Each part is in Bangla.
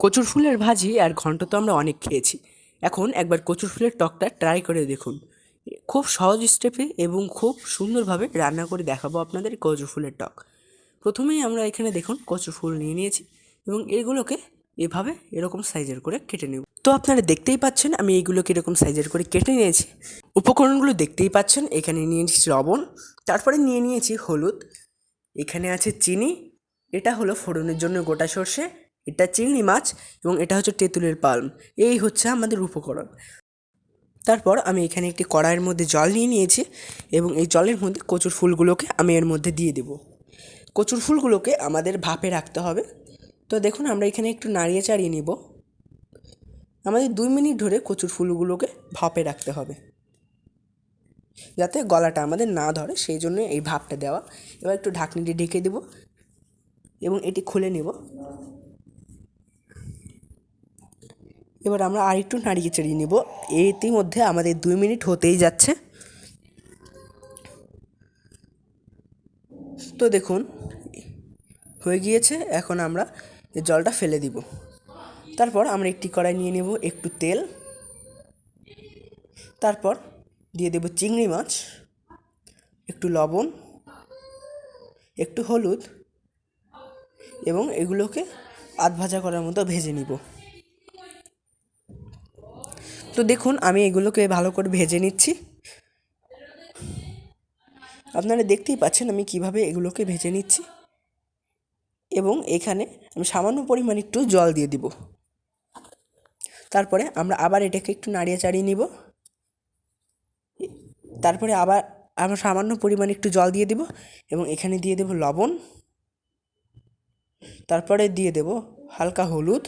কচুর ফুলের ভাজি আর ঘন্ট তো আমরা অনেক খেয়েছি। এখন একবার কচুর ফুলের টকটা ট্রাই করে দেখুন। খুব সহজ স্টেপে এবং খুব সুন্দরভাবে রান্না করে দেখাবো আপনাদের কচুর ফুলের টক। প্রথমেই আমরা এখানে দেখুন কচুর ফুল নিয়ে নিয়েছি এবং এগুলোকে এভাবে এরকম সাইজের করে কেটে নেব। তো আপনারা দেখতেই পাচ্ছেন আমি এইগুলোকে এরকম সাইজের করে কেটে নিয়েছি। উপকরণগুলো দেখতেই পাচ্ছেন, এখানে নিয়ে নিয়েছি লবণ, তারপরে নিয়ে নিয়েছি হলুদ, এখানে আছে চিনি, এটা হলো ফোড়নের জন্য গোটা সর্ষে, এটা চিংড়ি মাছ এবং এটা হচ্ছে তেঁতুলের পাল্প। এই হচ্ছে আমাদের উপকরণ। তারপর আমি এখানে একটি কড়াইয়ের মধ্যে জল নিয়ে নিয়েছি এবং এই জলের মধ্যে কচুর ফুলগুলোকে আমি এর মধ্যে দিয়ে দেব। কচুর ফুলগুলোকে আমাদের ভাপে রাখতে হবে। তো দেখুন আমরা এখানে একটু নাড়িয়ে চাড়িয়ে নিব। আমাদের 2 মিনিট ধরে কচুর ফুলগুলোকে ভাপে রাখতে হবে, যাতে গলাটা আমাদের না ধরে, সেই জন্য এই ভাপটা দেওয়া। এবার একটু ঢাকনি দিয়ে ঢেকে দেব এবং এটি খুলে নেব। এবার আমরা আরেকটু নাড়িয়ে চাড়িয়ে নেব। ইতিমধ্যে আমাদের 2 মিনিট হতেই যাচ্ছে। তো দেখুন হয়ে গিয়েছে। এখন আমরা এই জলটা ফেলে দিব। তারপর আমরা একটি কড়াই নিয়ে নেব, একটু তেল, তারপর দিয়ে দেব চিংড়ি মাছ, একটু লবণ, একটু হলুদ এবং এগুলোকে আধ ভাজা করার মতো ভেজে নিব। তো দেখুন আমি এগুলোকে ভালো করে ভেজে নিচ্ছি। আপনারা দেখতেই পাচ্ছেন আমি কিভাবে এগুলোকে ভেজে নিচ্ছি। এবং এখানে আমি সামান্য পরিমাণ একটু জল দিয়ে দিব। তারপরে আমরা আবার এটাকে একটু নাড়িয়ে চাড়িয়ে নিব। তারপরে আবার আমরা সামান্য পরিমাণ একটু জল দিয়ে দিব এবং এখানে দিয়ে দেব লবণ, তারপরে দিয়ে দেব হালকা হলুদ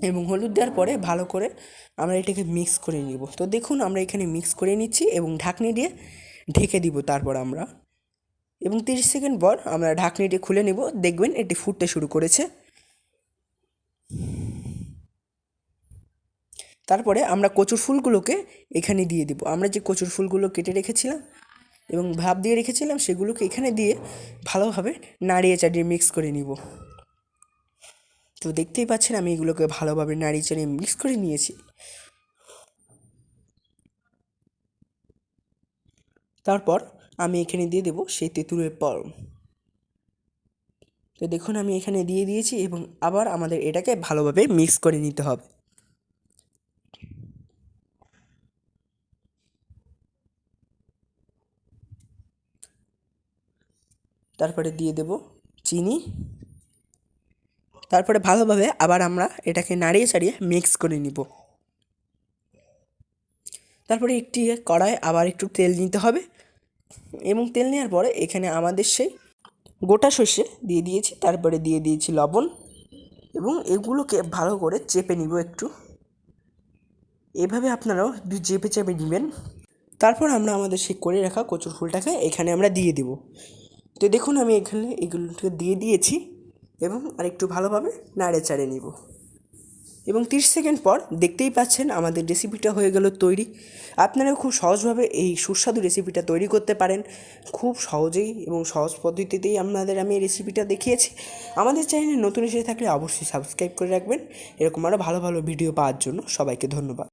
এবং হলুদ দেওয়ার পরে ভালো করে আমরা এটাকে মিক্স করে নিব। তো দেখুন আমরা এখানে মিক্স করে নিচ্ছি এবং ঢাকনি দিয়ে ঢেকে দিব। তারপর আমরা এবং 30 সেকেন্ড পর আমরা ঢাকনিটি খুলে নেব, দেখবেন এটি ফুটতে শুরু করেছে। তারপরে আমরা কচুর ফুলগুলোকে এখানে দিয়ে দেব। আমরা যে কচুর ফুলগুলো কেটে রেখেছিলাম এবং ভাপ দিয়ে রেখেছিলাম সেগুলোকে এখানে দিয়ে ভালোভাবে নাড়িয়ে চাড়িয়ে মিক্স করে নিব। তো দেখতেই পাচ্ছেন আমি এগুলোকে ভালোভাবে নাড়িয়ে চাড়িয়ে মিক্স করে নিয়েছি। তারপর আমি এখানে দিয়ে দেব সেই তেঁতুলের পাল্প। তো দেখুন আমি এখানে দিয়ে দিয়েছি এবং আবার আমাদের এটাকে ভালোভাবে মিক্স করে নিতে হবে। তারপরে দিয়ে দেব চিনি। তারপরে ভালোভাবে আবার আমরা এটাকে নাড়িয়ে চাড়িয়ে মিক্স করে নিব। তারপরে একটি কড়াই আবার একটু তেল নিতে হবে এবং তেল নেওয়ার পরে এখানে আমাদের সেই গোটা সর্ষে দিয়ে দিয়েছি, তারপরে দিয়ে দিয়েছি লবণ এবং এগুলোকে ভালো করে চেপে নিব একটু। এভাবে আপনারাও একটু চেপে চেপে নেবেন। তারপর আমরা আমাদের সেই করে রাখা কচুর ফুলটাকে এখানে আমরা দিয়ে দেব। তো দেখুন আমি এখানে এগুলোকে দিয়ে দিয়েছি এবং আরেকটু ভালোভাবে নাড়ে চাড়ে নিব এবং 30 সেকেন্ড পর দেখতেই পাচ্ছেন আমাদের রেসিপিটা হয়ে গেল তৈরি। আপনারাও খুব সহজভাবে এই সুস্বাদু রেসিপিটা তৈরি করতে পারেন। খুব সহজেই এবং সহজ পদ্ধতিতেই আমি এই রেসিপিটা দেখিয়েছি। আমাদের চ্যানেলে নতুন এসে থাকলে অবশ্যই সাবস্ক্রাইব করে রাখবেন এরকম আরও ভালো ভালো ভিডিও পাওয়ার জন্য। সবাইকে ধন্যবাদ।